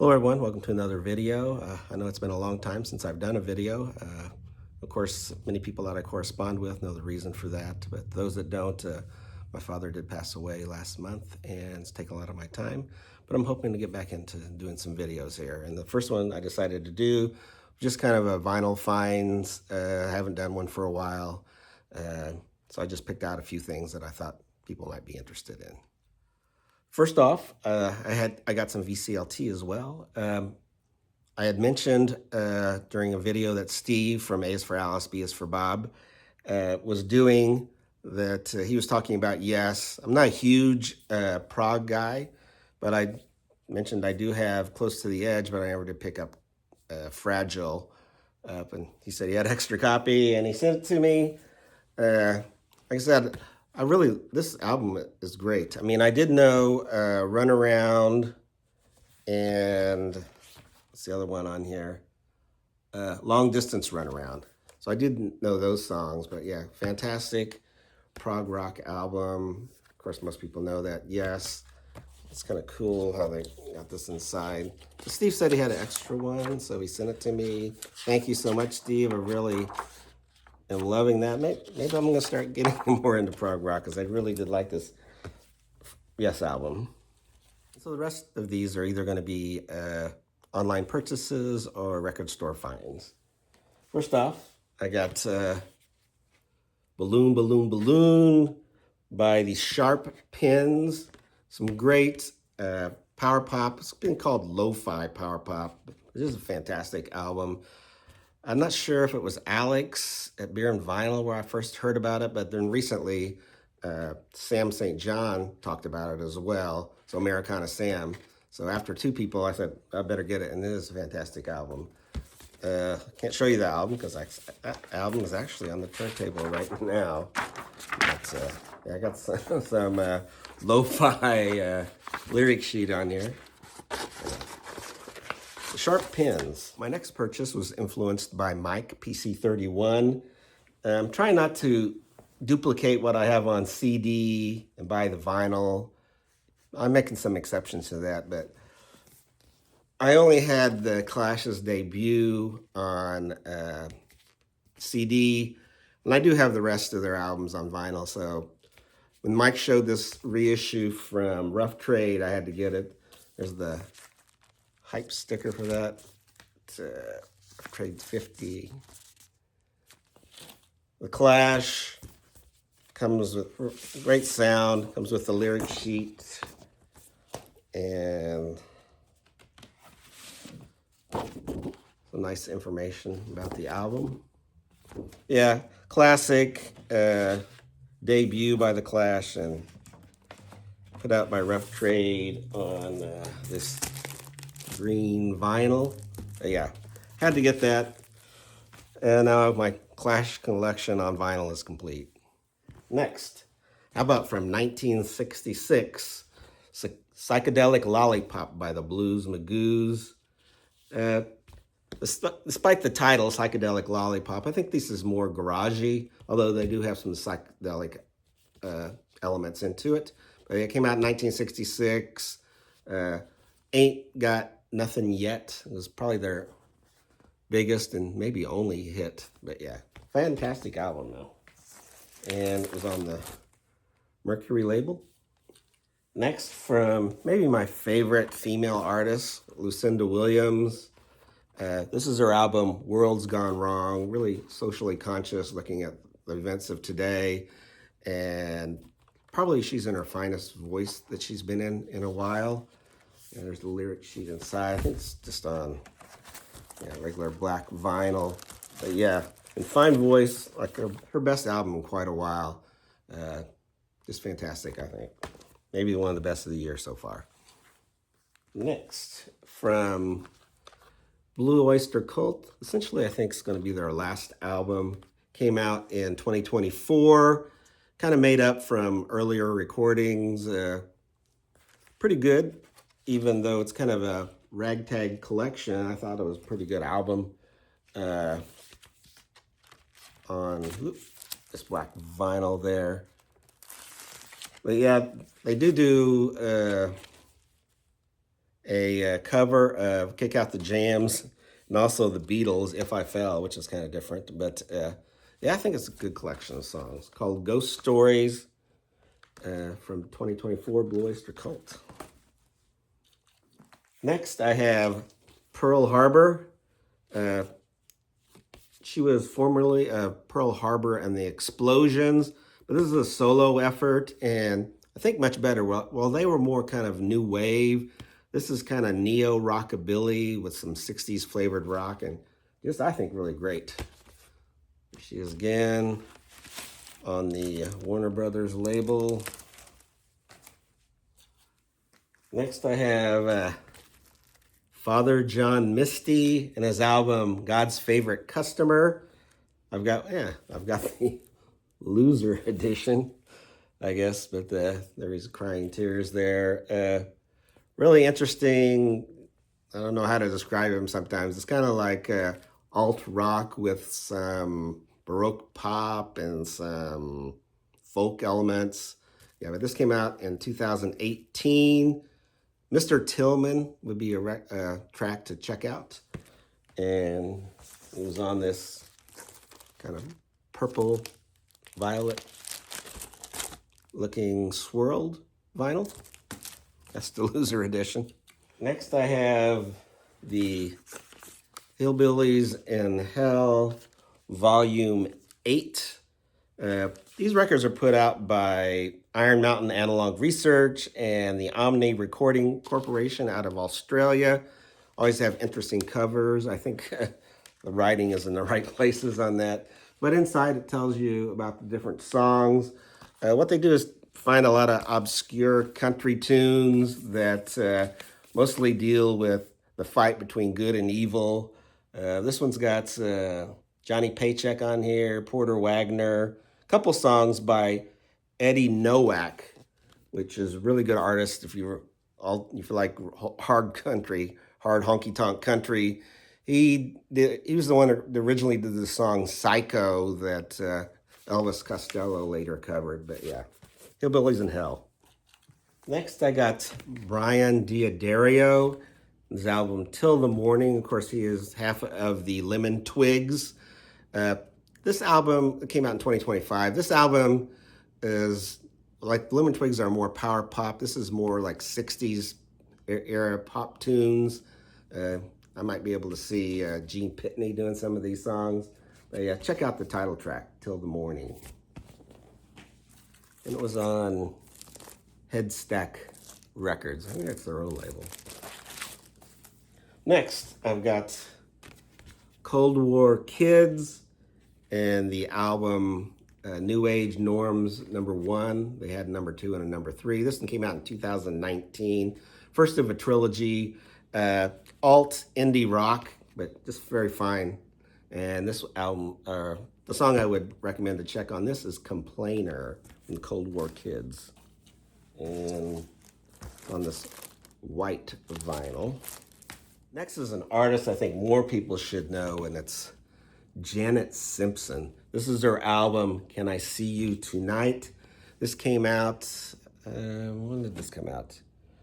Hello everyone, welcome to another video. I know it's been a long time since I've done a video. Of course, many people that I correspond with know the reason for that, but those that don't, my father did pass away last month and it's taken a lot of my time, but I'm hoping to get back into doing some videos here. And the first one I decided to do, just kind of a vinyl finds. I haven't done one for a while, so I just picked out a few things that I thought people might be interested in. First off, I got some VCLT as well. I had mentioned during a video that Steve from A is for Alice, B is for Bob was doing that. He was talking about Yes. I'm not a huge prog guy, but I mentioned I do have Close to the Edge, but I never did pick up Fragile up. And he said he had extra copy and he sent it to me. Like I said, this album is great. I mean, I did know Run Around and what's the other one on here? Long Distance Run Around. So I didn't know those songs, but yeah, fantastic prog rock album. Of course, most people know that. Yes, it's kind of cool how they got this inside. Steve said he had an extra one, so he sent it to me. Thank you so much, Steve. I really am loving that. Maybe I'm going to start getting more into prog rock because I really did like this Yes album. So the rest of these are either going to be online purchases or record store finds. First off, I got Balloon, Balloon, Balloon by the Sharp Pins. Some great power pop. It's been called lo-fi power pop. This is a fantastic album. I'm not sure if it was Alex at Beer and Vinyl where I first heard about it, but then recently Sam St. John talked about it as well. So Americana Sam. So after two people, I said, I better get it. And it is a fantastic album. Can't show you the album because that album is actually on the turntable right now. But yeah, I got some lo-fi lyric sheet on here. Sharp Pins. My next purchase was influenced by Mike PC31. I'm trying not to duplicate what I have on CD and buy the vinyl. I'm making some exceptions to that, but I only had the Clash's debut on CD, and I do have the rest of their albums on vinyl. So when Mike showed this reissue from Rough Trade, I had to get it. There's the hype sticker for that. It's Trade 50. The Clash comes with great sound, comes with the lyric sheet, and some nice information about the album. Yeah, classic debut by the Clash and put out by Rough Trade on this green vinyl. Yeah, had to get that. And now my Clash collection on vinyl is complete. Next, how about from 1966, Psychedelic Lollipop by the Blues Magoos. Despite the title, Psychedelic Lollipop, I think this is more garagey, although they do have some psychedelic elements into it. But it came out in 1966. Ain't Got Nothing Yet. It was probably their biggest and maybe only hit. But yeah, fantastic album though. And it was on the Mercury label. Next, from maybe my favorite female artist, Lucinda Williams. This is her album, World's Gone Wrong, really socially conscious, looking at the events of today. And probably she's in her finest voice that she's been in a while. And there's the lyric sheet inside. I think it's just on regular black vinyl. But yeah, in fine voice, like her best album in quite a while. Just fantastic, I think. Maybe one of the best of the year so far. Next, from Blue Oyster Cult. Essentially, I think it's going to be their last album. Came out in 2024. Kind of made up from earlier recordings. Pretty good, even though it's kind of a ragtag collection. I thought it was a pretty good album. On this black vinyl there. But yeah, they do a cover of Kick Out the Jams and also the Beatles' If I Fell, which is kind of different. But yeah, I think it's a good collection of songs called Ghost Stories from 2024 Blue Oyster Cult. Next, I have Pearl Harbor. She was formerly Pearl Harbor and the Explosions, but this is a solo effort and I think much better. Well, they were more kind of new wave. This is kind of neo rockabilly with some 60s flavored rock and just, I think, really great. She is again on the Warner Brothers label. Next, I have Father John Misty and his album God's Favorite Customer. I've got the loser edition, I guess, but there is crying tears there. Really interesting. I don't know how to describe him sometimes. It's kind of like alt rock with some Baroque pop and some folk elements. Yeah, but this came out in 2018. Mr. Tillman would be a track to check out. And it was on this kind of purple, violet looking swirled vinyl. That's the loser edition. Next I have the Hillbillies in Hell Volume 8. These records are put out by Iron Mountain Analog Research and the Omni Recording Corporation out of Australia. Always have interesting covers. I think the writing is in the right places on that. But inside it tells you about the different songs. What they do is find a lot of obscure country tunes that mostly deal with the fight between good and evil. This one's got Johnny Paycheck on here, Porter Wagner, a couple songs by Eddie Nowak, which is a really good artist if you like hard country, hard honky tonk country. He was the one that originally did the song Psycho that Elvis Costello later covered, but yeah. Hillbillies in Hell. Next, I got Brian D'Addario, his album Till the Morning. Of course, he is half of the Lemon Twigs. This album came out in 2025. This album is, like the Lemon Twigs are more power pop. This is more like 60s era pop tunes. I might be able to see Gene Pitney doing some of these songs. But yeah, check out the title track, Till the Morning. And it was on Headstack Records. I think that's their own label. Next, I've got Cold War Kids and the album New Age Norms #1. They had #2 and a #3. This one came out in 2019. First of a trilogy, alt indie rock, but just very fine. And this album, the song I would recommend to check on this is Complainer from Cold War Kids. And on this white vinyl. Next is an artist I think more people should know, and it's Janet Simpson. This is her album, Can I See You Tonight? This came out, when did this come out?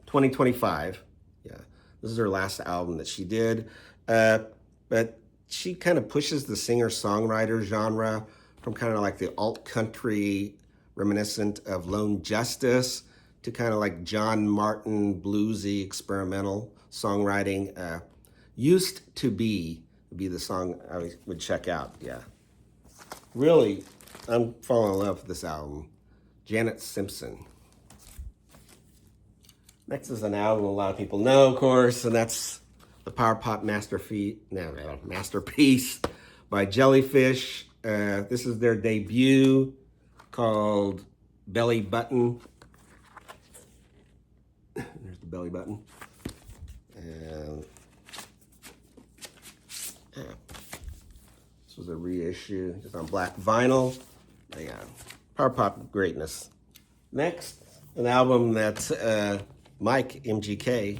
2025. Yeah, this is her last album that she did. But she kind of pushes the singer-songwriter genre from kind of like the alt country reminiscent of Lone Justice to kind of like John Martin bluesy experimental songwriting. Used to Be would be the song I would check out. Yeah, really, I'm falling in love with this album. Janet Simpson. Next is an album a lot of people know, of course, and that's the power pop masterpiece by Jellyfish. This is their debut called Belly Button. There's the belly button. And yeah, this was a reissue just on black vinyl. Yeah, power pop greatness. Next, an album that Mike MGK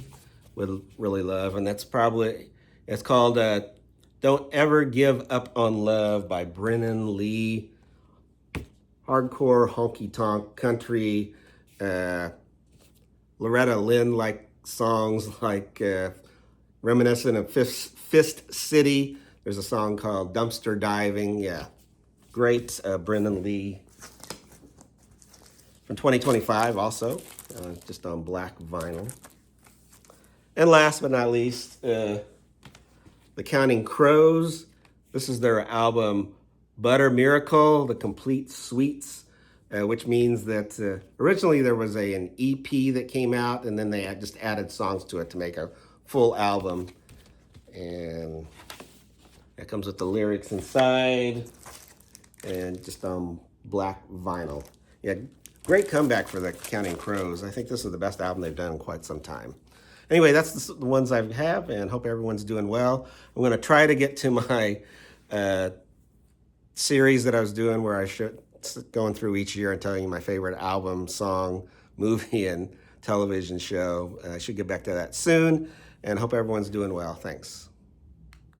would really love, and it's called Don't Ever Give Up on Love by Brennan Lee. Hardcore honky tonk country. Loretta Lynn like songs like reminiscent of Fist City. There's a song called Dumpster Diving. Yeah, great. Brendan Lee from 2025 also, just on black vinyl. And last but not least, the Counting Crows. This is their album Butter Miracle, The Complete Suites, which means that originally there was an EP that came out, and then they just added songs to it to make a full album. And it comes with the lyrics inside and just on black vinyl. Yeah, great comeback for the Counting Crows. I think this is the best album they've done in quite some time. Anyway, that's the ones I have, and hope everyone's doing well. I'm going to try to get to my series that I was doing where I should going through each year and telling you my favorite album, song, movie, and television show. I should get back to that soon, and hope everyone's doing well. Thanks.